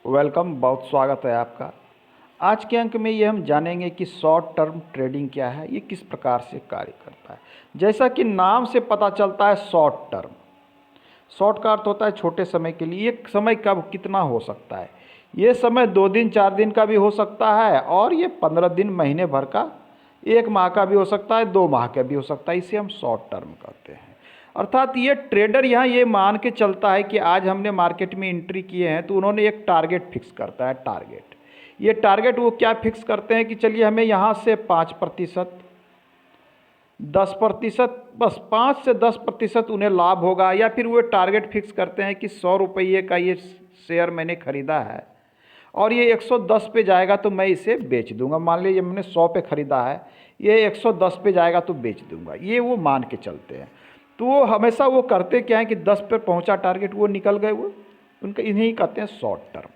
Welcome, बहुत स्वागत है आपका। आज के अंक में ये हम जानेंगे कि शॉर्ट टर्म ट्रेडिंग क्या है, ये किस प्रकार से कार्य करता है। जैसा कि नाम से पता चलता है, शॉर्ट टर्म, शॉर्ट का अर्थ होता है छोटे समय के लिए। ये समय कब कितना हो सकता है? ये समय 2 दिन 4 दिन का भी हो सकता है, और ये 15 दिन महीने भर का, 1 माह का भी हो सकता है, 2 माह का भी हो सकता है। इसे हम शॉर्ट टर्म कहते हैं। अर्थात ये ट्रेडर यहाँ ये मान के चलता है कि आज हमने मार्केट में एंट्री किए हैं, तो उन्होंने एक टारगेट फिक्स करता है। टारगेट, ये टारगेट वो क्या फिक्स करते हैं कि चलिए हमें यहाँ से 5%, 10%, बस 5 से 10% उन्हें लाभ होगा। या फिर वो टारगेट फिक्स करते हैं कि 100 रुपये का ये शेयर मैंने ख़रीदा है और ये 110 पे जाएगा तो मैं इसे बेच दूंगा। मान लीजिए मैंने 100 पे ख़रीदा है, ये 110 पे जाएगा तो बेच दूंगा। ये वो मान के चलते हैं। तो वो हमेशा वो करते क्या है कि 10 पे पहुंचा टारगेट, वो निकल गए, वो उनका इन्हीं कहते हैं शॉर्ट टर्म।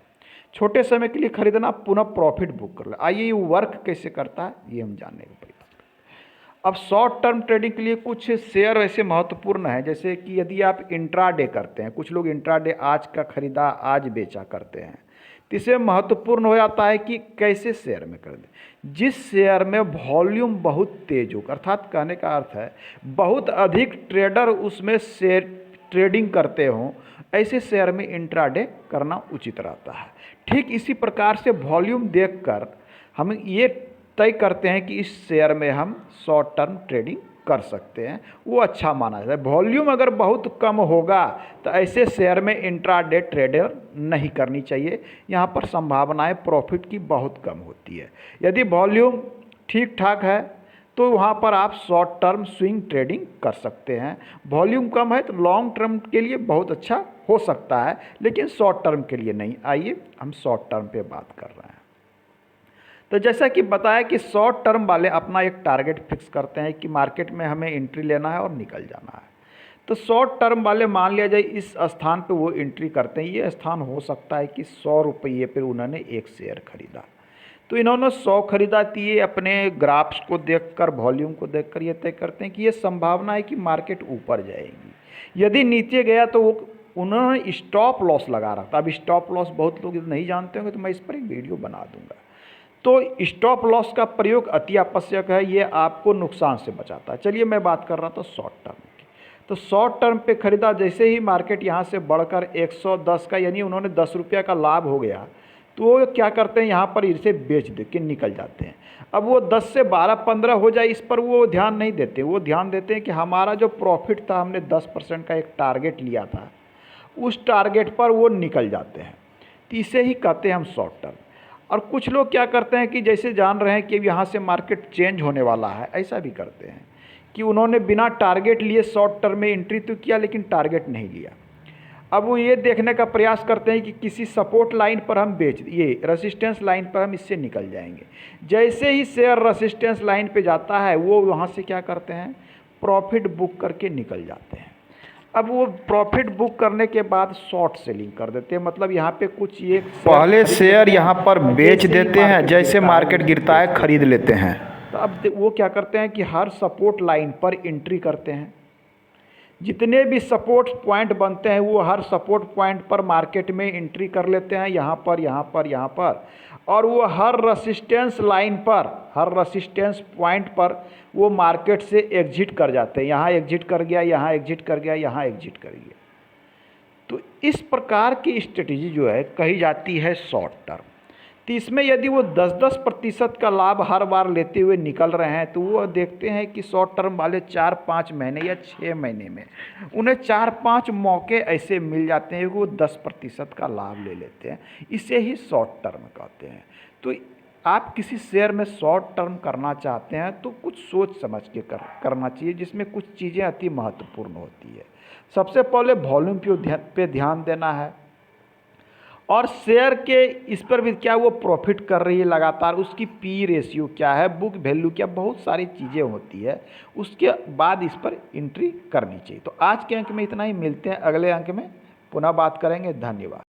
छोटे समय के लिए खरीदना, पुनः प्रॉफिट बुक कर ले। आइए ये वर्क कैसे करता है ये हम जानने का प्रयास करें। अब शॉर्ट टर्म ट्रेडिंग के लिए कुछ शेयर ऐसे महत्वपूर्ण है, जैसे कि यदि आप इंट्राडे करते हैं, कुछ लोग इंट्राडे आज का खरीदा आज बेचा करते हैं, तो इससे महत्वपूर्ण हो जाता है कि कैसे शेयर में कर दें। जिस शेयर में वॉल्यूम बहुत तेज हो, अर्थात कहने का अर्थ है बहुत अधिक ट्रेडर उसमें शेयर ट्रेडिंग करते हों, ऐसे शेयर में इंट्राडे करना उचित रहता है। ठीक इसी प्रकार से वॉल्यूम देखकर हम ये तय करते हैं कि इस शेयर में हम शॉर्ट टर्म ट्रेडिंग कर सकते हैं, वो अच्छा माना जाता है। वॉल्यूम अगर बहुत कम होगा तो ऐसे शेयर में इंट्राडे ट्रेडर नहीं करनी चाहिए। यहाँ पर संभावनाएं प्रॉफिट की बहुत कम होती है। यदि वॉल्यूम ठीक ठाक है तो वहाँ पर आप शॉर्ट टर्म स्विंग ट्रेडिंग कर सकते हैं। वॉल्यूम कम है तो लॉन्ग टर्म के लिए बहुत अच्छा हो सकता है, लेकिन शॉर्ट टर्म के लिए नहीं। आइए हम शॉर्ट टर्म पे बात कर रहे हैं। तो जैसा कि बताया कि शॉर्ट टर्म वाले अपना एक टारगेट फिक्स करते हैं कि मार्केट में हमें एंट्री लेना है और निकल जाना है। तो शॉर्ट टर्म वाले मान लिया जाए इस स्थान पे वो एंट्री करते हैं। ये स्थान हो सकता है कि 100 रुपये पर उन्होंने एक शेयर खरीदा, तो इन्होंने 100 खरीदा। तो ये अपने ग्राफ्स को देखकर, वॉल्यूम को देखकर ये तय करते हैं कि ये संभावना है कि मार्केट ऊपर जाएगी। यदि नीचे गया तो वो उन्होंने स्टॉप लॉस लगा रखा। अब स्टॉप लॉस बहुत लोग नहीं जानते होंगे, तो मैं इस पर एक वीडियो बना दूंगा। तो स्टॉप लॉस का प्रयोग अति आवश्यक है, ये आपको नुकसान से बचाता है। चलिए मैं बात कर रहा था शॉर्ट टर्म की। तो शॉर्ट टर्म पे खरीदा, जैसे ही मार्केट यहाँ से बढ़कर 110 का, यानी उन्होंने 10 रुपये का लाभ हो गया, तो वो क्या करते हैं, यहाँ पर इसे बेच दे के निकल जाते हैं। अब वो 10 से 12-15 हो जाए, इस पर वो ध्यान नहीं देते। वो ध्यान देते हैं कि हमारा जो प्रॉफिट था, हमने 10% का एक टारगेट लिया था, उस टारगेट पर वो निकल जाते हैं। तो इसे ही कहते हैं हम शॉर्ट टर्म। और कुछ लोग क्या करते हैं कि जैसे जान रहे हैं कि यहाँ से मार्केट चेंज होने वाला है, ऐसा भी करते हैं कि उन्होंने बिना टारगेट लिए शॉर्ट टर्म में एंट्री तो किया, लेकिन टारगेट नहीं लिया। अब वो ये देखने का प्रयास करते हैं कि किसी सपोर्ट लाइन पर हम ये रेसिस्टेंस लाइन पर हम इससे निकल जाएंगे। जैसे ही शेयर रेसिस्टेंस लाइन पे जाता है, वो वहाँ से क्या करते हैं, प्रॉफिट बुक करके निकल जाते हैं। अब वो प्रॉफिट बुक करने के बाद शॉर्ट सेलिंग कर देते हैं। मतलब यहाँ पे कुछ ये पहले शेयर यहाँ पर बेच देते हैं, जैसे मार्केट गिरता है खरीद लेते हैं। तो अब वो क्या करते हैं कि हर सपोर्ट लाइन पर एंट्री करते हैं। जितने भी सपोर्ट पॉइंट बनते हैं, वो हर सपोर्ट पॉइंट पर मार्केट में एंट्री कर लेते हैं, यहाँ पर, यहाँ पर, यहाँ पर। और वो हर रेसिस्टेंस लाइन पर, हर रेसिस्टेंस पॉइंट पर वो मार्केट से एग्जिट कर जाते हैं। यहाँ एग्जिट कर गया, यहाँ एग्जिट कर गया, यहाँ एग्जिट कर गया। तो इस प्रकार की स्ट्रेटेजी जो है कही जाती है शॉर्ट टर्म। तो इसमें यदि वो 10-10% का लाभ हर बार लेते हुए निकल रहे हैं, तो वो देखते हैं कि शॉर्ट टर्म वाले 4-5 महीने या 6 महीने में उन्हें 4-5 मौके ऐसे मिल जाते हैं कि वो 10% का लाभ ले लेते हैं। इसे ही शॉर्ट टर्म कहते हैं। तो आप किसी शेयर में शॉर्ट टर्म करना चाहते हैं तो कुछ सोच समझ के करना चाहिए, जिसमें कुछ चीज़ें अति महत्वपूर्ण होती है। सबसे पहले वॉल्यूम पे ध्यान देना है, और शेयर के इस पर भी क्या वो प्रॉफिट कर रही है लगातार, उसकी पी रेशियो क्या है, बुक वैल्यू क्या, बहुत सारी चीज़ें होती है। उसके बाद इस पर एंट्री करनी चाहिए। तो आज के अंक में इतना ही, मिलते हैं अगले अंक में, पुनः बात करेंगे। धन्यवाद।